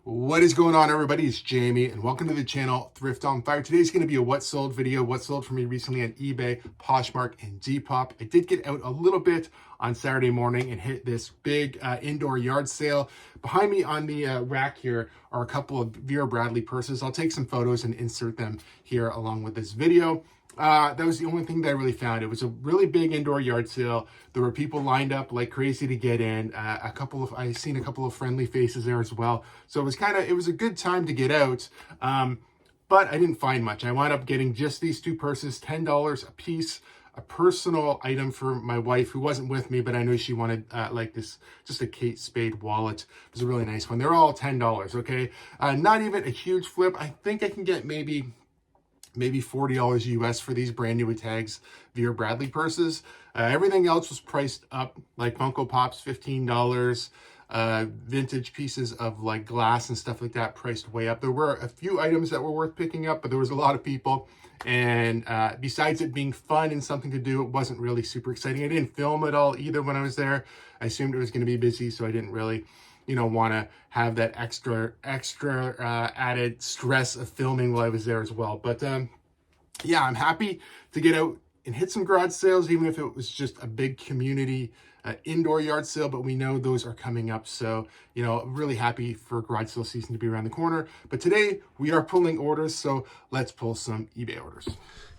What is going on, everybody? It's Jamie and welcome to the channel Thrift-Onfire. Today's going to be a what sold video. What sold for me recently on eBay, Poshmark, and Depop. I did get out a little bit on Saturday morning and hit this big indoor yard sale. Behind me on the rack here are a couple of Vera Bradley purses. I'll take some photos and insert them here along with this video. That was the only thing that I really found. It was a really big indoor yard sale. There were people lined up like crazy to get in. I seen a couple of friendly faces there as well. So it was a good time to get out. But I didn't find much. I wound up getting just these two purses, $10 a piece. A personal item for my wife who wasn't with me, but I know she wanted like this, just a Kate Spade wallet. It was a really nice one. They're all $10, okay? Not even a huge flip. I think I can get maybe $40 US for these brand new tags Vera Bradley purses. Everything else was priced up, like Funko Pops, $15. Vintage pieces of like glass and stuff like that priced way up. There were a few items that were worth picking up, but there was a lot of people. And besides it being fun and something to do, it wasn't really super exciting. I didn't film at all either when I was there. I assumed it was going to be busy, so I didn't really want to have that extra added stress of filming while I was there as well. But yeah, I'm happy to get out and hit some garage sales, even if it was just a big community indoor yard sale, but we know those are coming up. So, really happy for garage sale season to be around the corner. But today we are pulling orders, so let's pull some eBay orders.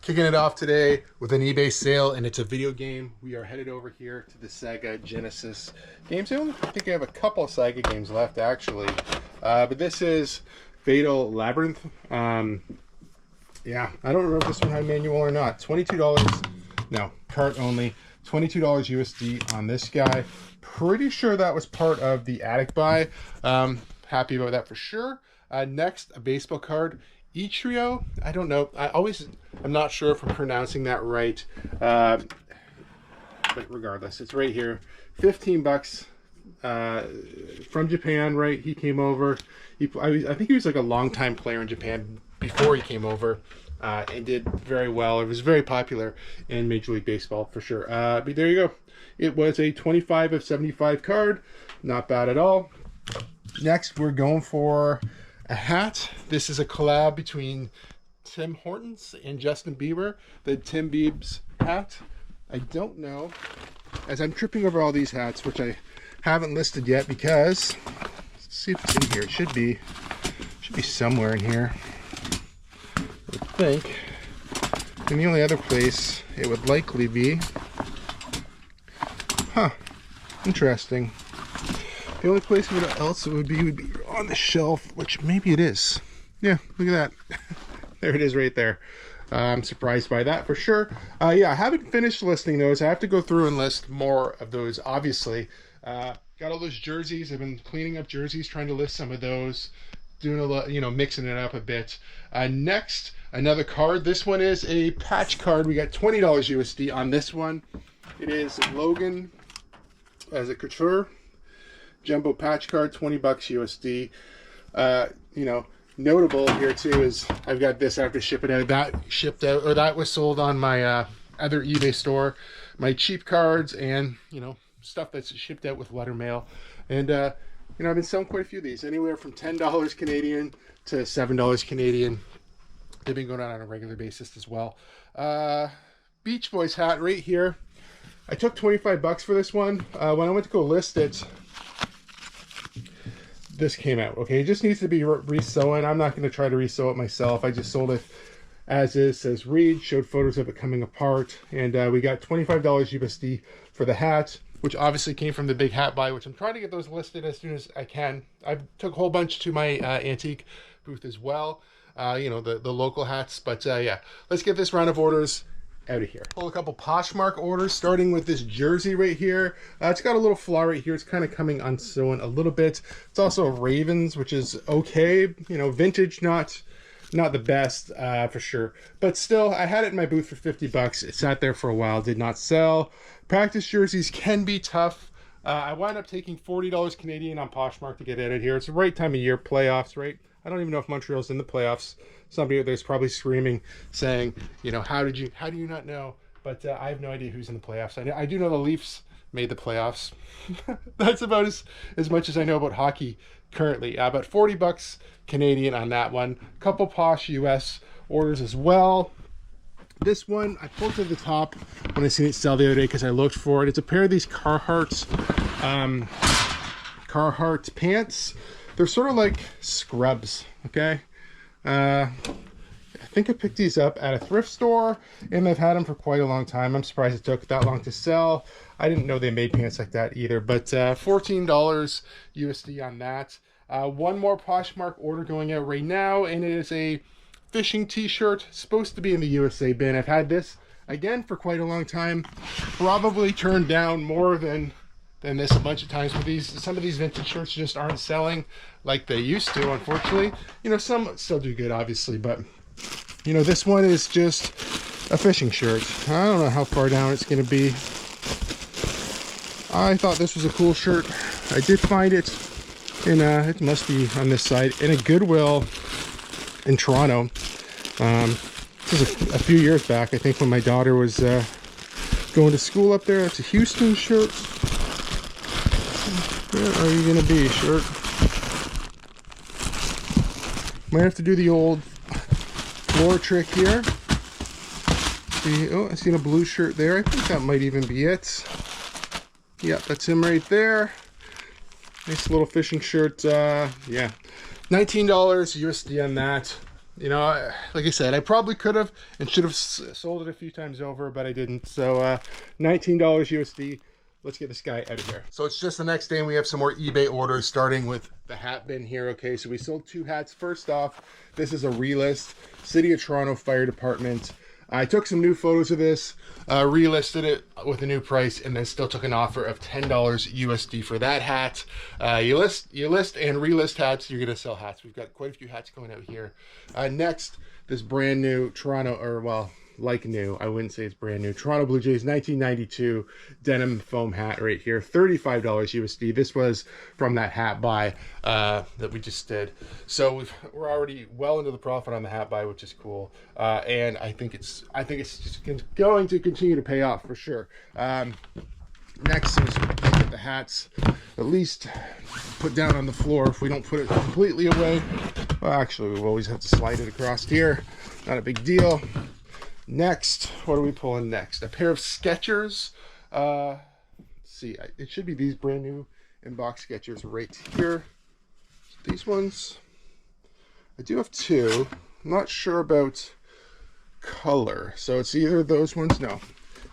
Kicking it off today with an eBay sale, and it's a video game. We are headed over here to the Sega Genesis games. I think I have a couple of Sega games left, actually. But this is Fatal Labyrinth. Yeah, I don't remember if this one had manual or not. $22. No, cart only. $22 USD on this guy. Pretty sure that was part of the attic buy. Happy about that for sure. Next, a baseball card. E-Trio, I don't know. I'm not sure if I'm pronouncing that right. But regardless, it's right here. 15 bucks from Japan, right? He came over. I think he was like a long-time player in Japan before he came over. And did very well. It was very popular in Major League Baseball for sure. But there you go. It was a 25 of 75 card. Not bad at all. Next, we're going for a hat. This is a collab between Tim Hortons and Justin Bieber. The Tim Biebs hat. I don't know. As I'm tripping over all these hats, which I haven't listed yet because, let's see if it's in here. It should be somewhere in here. I think. And the only other place it would likely be. Huh. Interesting. The only place else it would be on the shelf, which maybe it is. Yeah, look at that. There it is right there. I'm surprised by that for sure. Yeah, I haven't finished listing those. I have to go through and list more of those, obviously. Got all those jerseys. I've been cleaning up jerseys, trying to list some of those. Doing a lot, mixing it up a bit. Next, another card. This one is a patch card. We got $20 USD on this one. It is Logan as a couture jumbo patch card, 20 bucks USD. Notable here too is I've got this after shipping out. That shipped out, or that was sold on my other eBay store. My cheap cards and stuff that's shipped out with letter mail. And I've been selling quite a few of these, anywhere from $10 Canadian to $7 Canadian. They've been going on a regular basis as well. Beach Boys hat right here. I took 25 bucks for this one. When I went to go list it, this came out. Okay, it just needs to be resewn. I'm not going to try to resew it myself. I just sold it as is. Says read. Showed photos of it coming apart, and we got $25 USD for the hat, which obviously came from the big hat buy, which I'm trying to get those listed as soon as I can. I took a whole bunch to my antique booth as well, the local hats. But yeah, let's get this round of orders out of here. Pull a couple Poshmark orders, starting with this jersey right here. It's got a little flaw right here. It's kind of coming unsewn a little bit. It's also a Ravens, which is okay. Vintage, not the best for sure, but still, I had it in my booth for 50 bucks. It sat there for a while, did not sell. Practice jerseys can be tough. I wound up taking $40 Canadian on Poshmark to get out of here. It's the right time of year, playoffs, right? I don't even know if Montreal's in the playoffs. Somebody out there's probably screaming, saying, how do you not know? But I have no idea who's in the playoffs. I do know the Leafs made the playoffs. That's about as much as I know about hockey currently. About 40 bucks Canadian on that one. Couple Posh US orders as well. This one I pulled to the top when I seen it sell the other day because I looked for it. It's a pair of these Carhartt pants. They're sort of like scrubs, okay? I think I picked these up at a thrift store, and I've had them for quite a long time. I'm surprised it took that long to sell. I didn't know they made pants like that either, but $14 USD on that. One more Poshmark order going out right now, and it is a fishing t-shirt, supposed to be in the USA bin. I've had this again for quite a long time, probably turned down more than this a bunch of times. But some of these vintage shirts just aren't selling like they used to, unfortunately. You know, some still do good, obviously, but you know, this one is just a fishing shirt. I don't know how far down it's going to be. I thought this was a cool shirt. I did find it in it must be on this side, in a Goodwill in Toronto. This was a few years back, I think, when my daughter was going to school up there. It's a Houston shirt. Where are you gonna be, shirt? Might have to do the old floor trick here. See, oh, I seen a blue shirt there. I think that might even be it. Yeah, that's him right there. Nice little fishing shirt. Yeah, $19 USD on that. You know, like I said, I probably could have and should have sold it a few times over, but I didn't. So $19 USD. Let's get this guy out of here. So it's just the next day, and we have some more eBay orders, starting with the hat bin here. Okay, so we sold 2 hats. First off, this is a relist, City of Toronto Fire Department. I took some new photos of this, relisted it with a new price, and then still took an offer of $10 USD for that hat. You list and relist hats, you're gonna sell hats. We've got quite a few hats going out here. Next, this brand new Toronto, or well, like new, I wouldn't say it's brand new, Toronto Blue Jays 1992 denim foam hat right here, $35 USD. This was from that hat buy that we just did. So we're already well into the profit on the hat buy, which is cool. And I think it's just going to continue to pay off for sure. Next is get the hats at least put down on the floor. If we don't put it completely away, well, actually we always have to slide it across here, not a big deal. Next, what are we pulling next? A pair of Skechers. Let's see, it should be these brand new in-box Skechers right here. These ones, I do have 2. I'm not sure about color, so it's either those ones. No,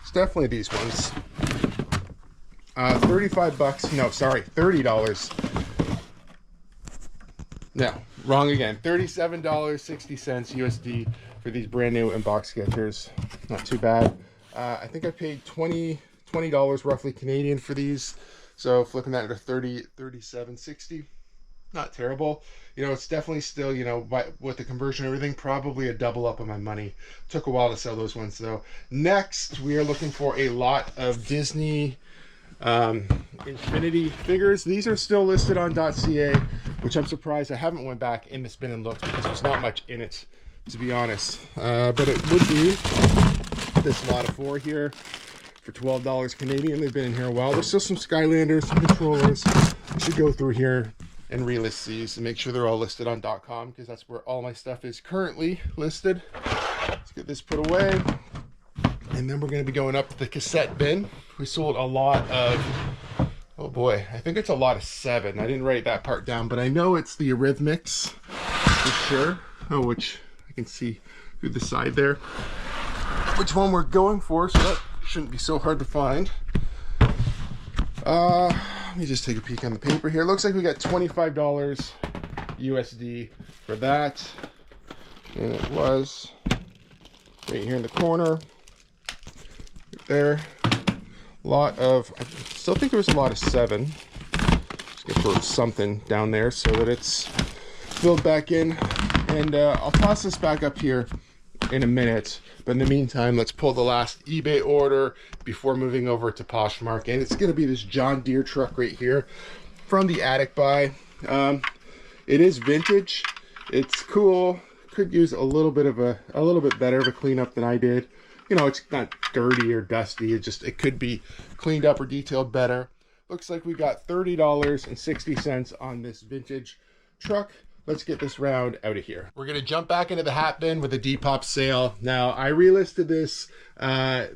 it's definitely these ones. 35 bucks. No, sorry, $30. No, wrong again. $37.60 USD for these brand new in-box Skechers. Not too bad. I think I paid $20 roughly Canadian for these. So flipping that into 37.60. Not terrible. You know, it's definitely still, you know, with the conversion and everything, probably a double up on my money. Took a while to sell those ones though. Next, we are looking for a lot of Disney Infinity figures. These are still listed on .ca, which I'm surprised I haven't went back in this bin and looked, because there's not much in it, to be honest. But it would be this lot of 4 here for $12 Canadian. They've been in here a while. There's still some Skylanders, some controllers. I should go through here and relist these and make sure they're all listed on .com, because that's where all my stuff is currently listed. Let's get this put away. And then we're going to be going up to the cassette bin. We sold a lot of, oh boy, I think it's a lot of 7. I didn't write that part down, but I know it's the Eurythmics for sure. Oh, which I can see through the side there. Which one we're going for, so that shouldn't be so hard to find. Let me just take a peek on the paper here. Looks like we got $25 USD for that. And it was right here in the corner. There, lot of, I still think there was a lot of 7. Just gonna put something down there so that it's filled back in, and I'll toss this back up here in a minute. But in the meantime, let's pull the last eBay order before moving over to Poshmark, and it's gonna be this John Deere truck right here from the attic buy. It is vintage. It's cool. Could use a little bit better of a cleanup than I did. you know, it's not dirty or dusty. It could be cleaned up or detailed better. Looks like we got $30.60 on this vintage truck. Let's get this round out of here. We're gonna jump back into the hat bin with a Depop sale. Now, I relisted this.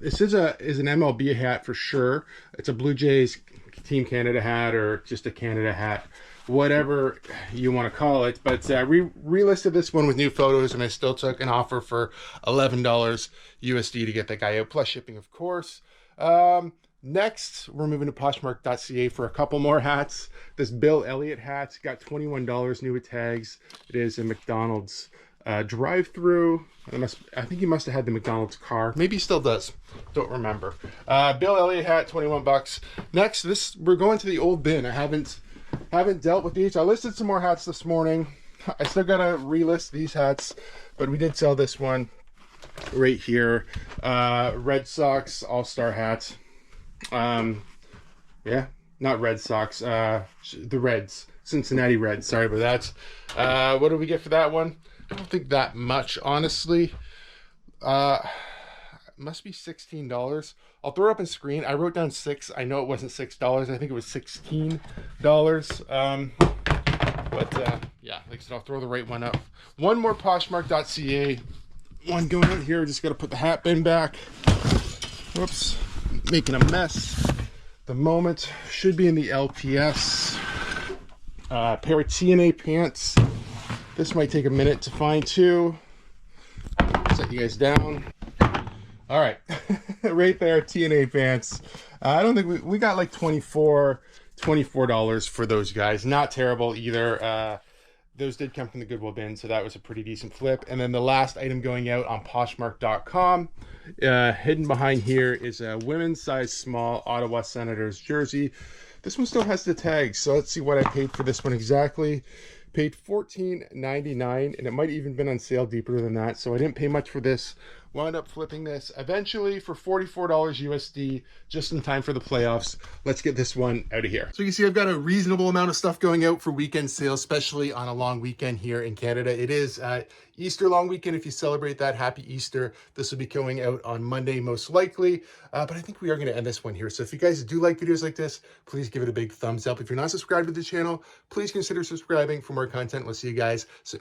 This is an MLB hat for sure. It's a Blue Jays Team Canada hat or just a Canada hat, whatever you want to call it. But relisted this one with new photos, and I still took an offer for $11 USD to get that guy out, plus shipping, of course. Next, we're moving to Poshmark.ca for a couple more hats. This Bill Elliott hat got $21 new with tags. It is a McDonald's drive-through. I think he must have had the McDonald's car. Maybe he still does. Don't remember. Bill Elliott hat, 21 bucks. Next, we're going to the old bin. I haven't dealt with these. I listed some more hats this morning. I still gotta relist these hats, but we did sell this one right here. Red Sox All-Star hat. Yeah, not Red Sox, the Reds, Cincinnati Reds, sorry about that. What do we get for that one? I don't think that much, honestly. Must be $16. I'll throw it up on screen. I wrote down 6. I know it wasn't $6. I think it was $16. Yeah, like I said, I'll throw the right one up. One more Poshmark.ca. One going out here. Just got to put the hat bin back. Whoops. Making a mess. The moment should be in the LPS. Pair of TNA pants. This might take a minute to find too. Set you guys down. All right, right there, TNA pants. I don't think we got like $24 for those guys. Not terrible either. Those did come from the Goodwill bin, so that was a pretty decent flip. And then the last item going out on Poshmark.com, hidden behind here is a women's size small Ottawa Senators jersey. This one still has the tags, so let's see what I paid for this one exactly. Paid $14.99, and it might even been on sale deeper than that, so I didn't pay much for this. Wound up flipping this eventually for $44 USD, just in time for the playoffs. Let's get this one out of here. So you can see I've got a reasonable amount of stuff going out for weekend sales, especially on a long weekend here in Canada. It is Easter long weekend. If you celebrate that, happy Easter. This will be going out on Monday most likely, but I think we are going to end this one here. So if you guys do like videos like this, please give it a big thumbs up. If you're not subscribed to the channel, please consider subscribing for more content. We'll see you guys soon.